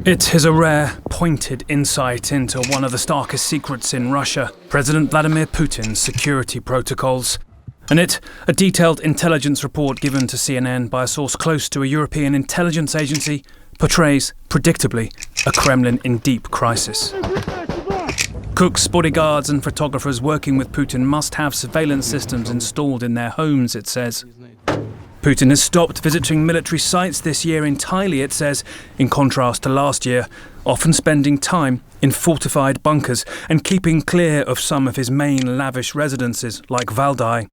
It is a rare, pointed insight into one of the starkest secrets in Russia, President Vladimir Putin's security protocols. And it, a detailed intelligence report given to CNN by a source close to a European intelligence agency, portrays, predictably, a Kremlin in deep crisis. Cooks, bodyguards and photographers working with Putin must have surveillance systems installed in their homes, it says. Putin has stopped visiting military sites this year entirely, it says, in contrast to last year, often spending time in fortified bunkers and keeping clear of some of his main lavish residences, like Valdai.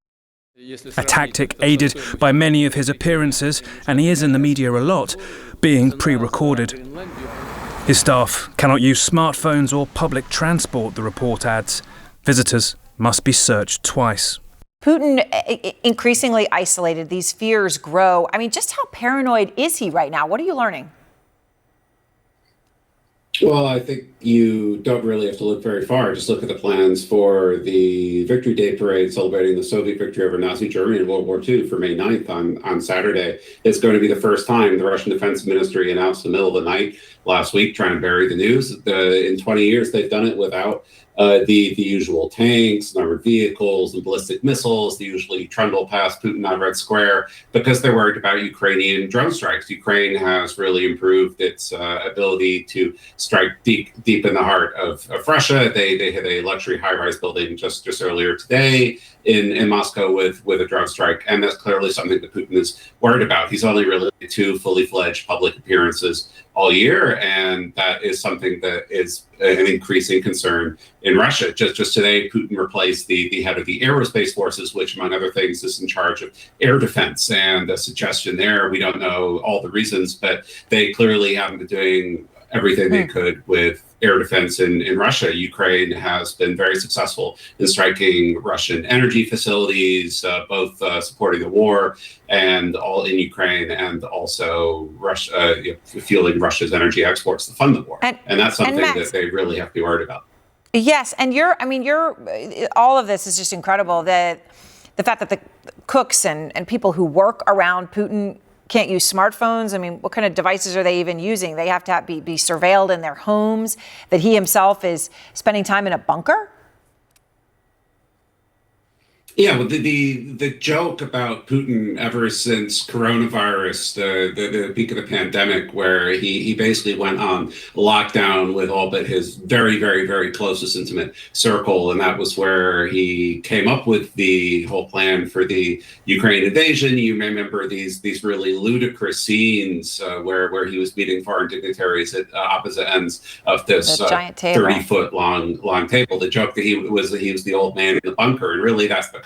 A tactic aided by many of his appearances, and he is in the media a lot, being pre-recorded. His staff cannot use smartphones or public transport, the report adds. Visitors must be searched twice. Putin increasingly isolated. These fears grow. I mean, just how paranoid is he right now? What are you learning? Well, I think you don't really have to look very far. Just look at the plans for the Victory Day parade celebrating the Soviet victory over Nazi Germany in World War II for May 9th on Saturday. It's going to be the first time the Russian Defense Ministry announced in the middle of the night last week, trying to bury the news. In 20 years, they've done it without the usual tanks, armored vehicles, and ballistic missiles. They usually trundle past Putin on Red Square because they're worried about Ukrainian drone strikes. Ukraine has really improved its ability to strike deep in the heart of Russia. They hit a luxury high-rise building just earlier today in Moscow with a drone strike, and that's clearly something that Putin is worried about. He's only really two fully fledged public appearances all year, and that is something that is an increasing concern in Russia. Just today, Putin replaced the head of the aerospace forces, which, among other things, is in charge of air defense. And the suggestion there, we don't know all the reasons, but they clearly haven't been doing everything they could with air defense in Russia. Ukraine has been very successful in striking Russian energy facilities, both supporting the war and all in Ukraine, and also Russia, fueling Russia's energy exports to fund the war. And that's something that they really have to be worried about. Yes, and all of this is just incredible. The fact that the cooks and people who work around Putin can't use smartphones. I mean, what kind of devices are they even using? They have to be surveilled in their homes, that he himself is spending time in a bunker? Yeah, well, the joke about Putin ever since coronavirus, the peak of the pandemic, where he basically went on lockdown with all but his very, very, very closest intimate circle. And that was where he came up with the whole plan for the Ukraine invasion. You may remember these really ludicrous scenes where he was meeting foreign dignitaries at opposite ends of this 30-foot long table. The joke that he was the old man in the bunker, and really that's become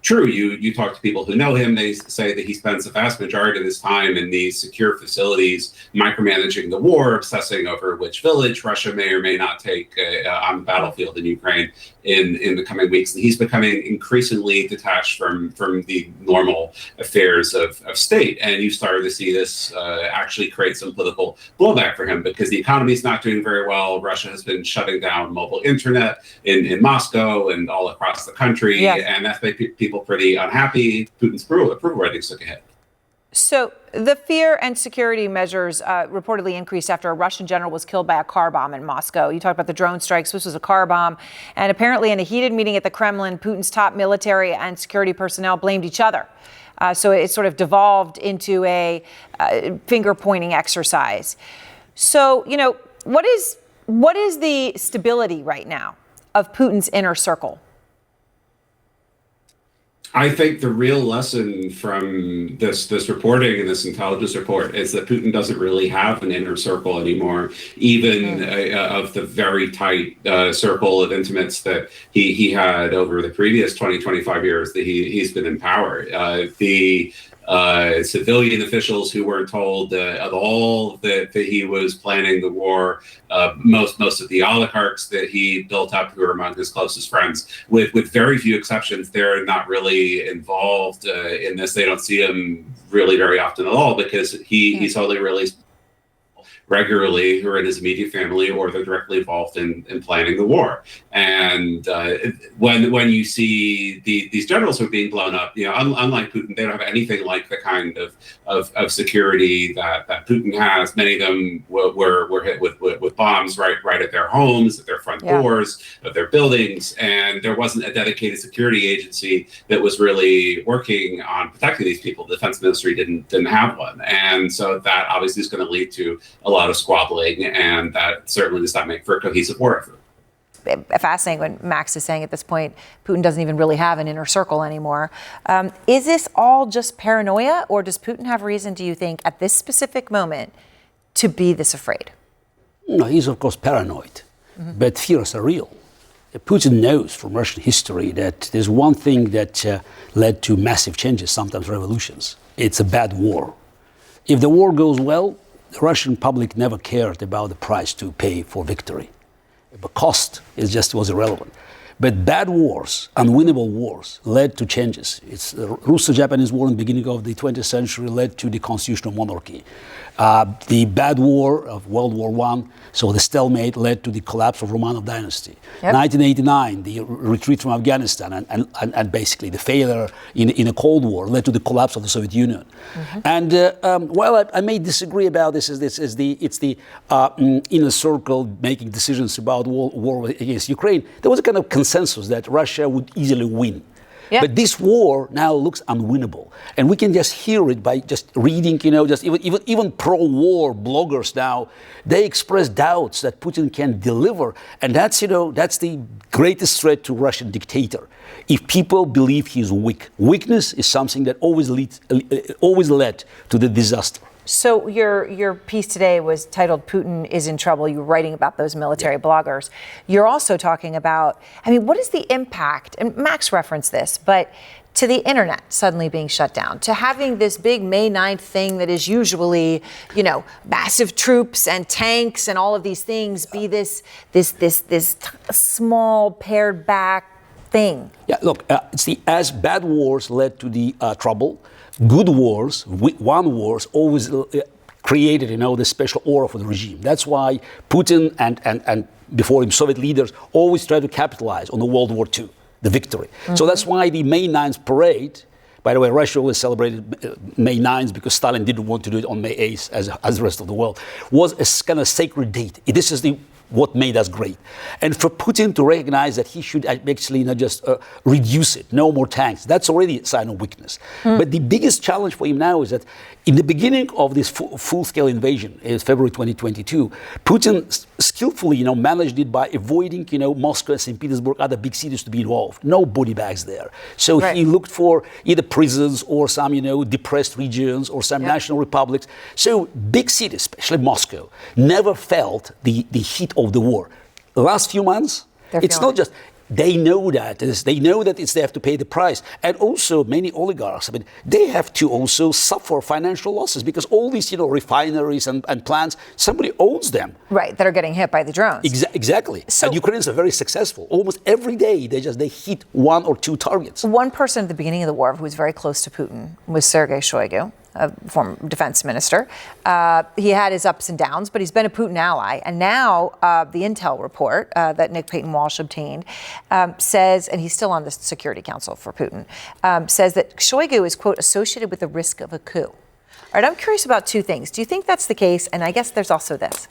true. You talk to people who know him, they say that he spends the vast majority of his time in these secure facilities, micromanaging the war, obsessing over which village Russia may or may not take on the battlefield in Ukraine in the coming weeks. And he's becoming increasingly detached from the normal affairs of state. And you started to see this actually create some political blowback for him, because the economy is not doing very well. Russia has been shutting down mobile internet in Moscow and all across the country. Yeah. And that's made people pretty unhappy. Putin's approval ratings took a hit. So the fear and security measures reportedly increased after a Russian general was killed by a car bomb in Moscow. You talked about the drone strikes. This was a car bomb. And apparently in a heated meeting at the Kremlin, Putin's top military and security personnel blamed each other. So it sort of devolved into a finger-pointing exercise. So, what is the stability right now of Putin's inner circle? I think the real lesson from this reporting and this intelligence report is that Putin doesn't really have an inner circle anymore, even of the very tight circle of intimates that he had over the previous 25 years that he's been in power. The civilian officials who were told at all that he was planning the war, most of the oligarchs that he built up, who are among his closest friends, with very few exceptions, they're not really involved in this. They don't see him really very often at all, because he's only really regularly who are in his immediate family, or they're directly involved in planning the war. And when you see these generals who are being blown up, unlike Putin, they don't have anything like the kind of security that Putin has. Many of them were hit with bombs right at their homes, at their front doors of their buildings, and there wasn't a dedicated security agency that was really working on protecting these people. The defense ministry didn't have one, and so that obviously is going to lead to a lot of squabbling, and that certainly does not make for a cohesive war effort. Fascinating when Max is saying at this point, Putin doesn't even really have an inner circle anymore. Is this all just paranoia, or does Putin have reason, do you think, at this specific moment to be this afraid? No, he's of course paranoid, but fears are real. Putin knows from Russian history that there's one thing that led to massive changes, sometimes revolutions. It's a bad war. If the war goes well, the Russian public never cared about the price to pay for victory. The cost was irrelevant. But bad wars, unwinnable wars, led to changes. It's the Russo-Japanese War in the beginning of the 20th century led to the constitutional monarchy. The bad war of World War I, so the stalemate, led to the collapse of Romanov dynasty. 1989, the retreat from Afghanistan and basically the failure in a Cold War led to the collapse of the Soviet Union. And while I may disagree about this, it's the inner circle making decisions about war against Ukraine, there was a kind of consensus that Russia would easily win. But this war now looks unwinnable, and we can just hear it by just reading. Just even pro-war bloggers now, they express doubts that Putin can deliver, and that's the greatest threat to Russian dictator. If people believe he's weak, weakness is something that always led to the disaster. So your piece today was titled "Putin is in Trouble." You were writing about those military bloggers. You're also talking about, what is the impact, and Max referenced this, but to the internet suddenly being shut down, to having this big May 9th thing that is usually, massive troops and tanks and all of these things be this small pared back thing. Yeah, look, as bad wars led to the trouble, good wars, won wars, always created, the special aura for the regime. That's why Putin and before him Soviet leaders always tried to capitalize on the World War II, the victory. So that's why the May 9th parade, by the way, Russia always celebrated May 9th because Stalin didn't want to do it on May 8th as the rest of the world, was a kind of sacred date. This is what made us great. And for Putin to recognize that he should actually not just reduce it, no more tanks, that's already a sign of weakness. But the biggest challenge for him now is that in the beginning of this full-scale invasion, in February 2022, Putin skillfully, managed it by avoiding, Moscow and St. Petersburg, other big cities to be involved. No body bags there. So he looked for either prisons or some, depressed regions or some national republics. So big cities, especially Moscow, never felt the heat of the war. The last few months, it's not just they know that they have to pay the price, and also many oligarchs. They have to also suffer financial losses because all these refineries and plants, somebody owns them. Right, that are getting hit by the drones. Exactly. So, and Ukrainians are very successful. Almost every day they hit one or two targets. One person at the beginning of the war who was very close to Putin was Sergei Shoigu, a former defense minister. He had his ups and downs, but he's been a Putin ally. And now the intel report that Nick Payton-Walsh obtained says, and he's still on the Security Council for Putin, says that Shoigu is, quote, associated with the risk of a coup. All right, I'm curious about two things. Do you think that's the case? And I guess there's also this.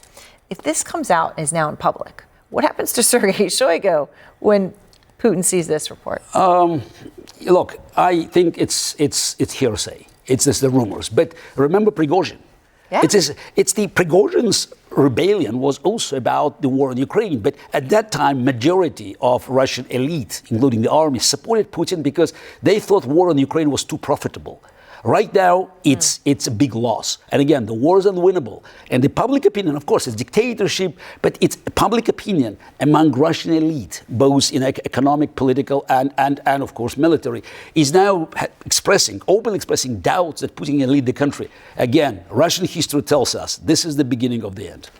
If this comes out and is now in public, what happens to Sergei Shoigu when Putin sees this report? Look, I think it's hearsay. It's just the rumors. But remember Prigozhin. Yeah. It's the Prigozhin's rebellion was also about the war in Ukraine. But at that time, majority of Russian elite, including the army, supported Putin because they thought war in Ukraine was too profitable. Right now, it's a big loss. And again, the war is unwinnable. And the public opinion, of course, it's dictatorship, but it's public opinion among Russian elite, both in economic, political, and of course, military, is now openly expressing doubts that Putin can lead the country. Again, Russian history tells us this is the beginning of the end.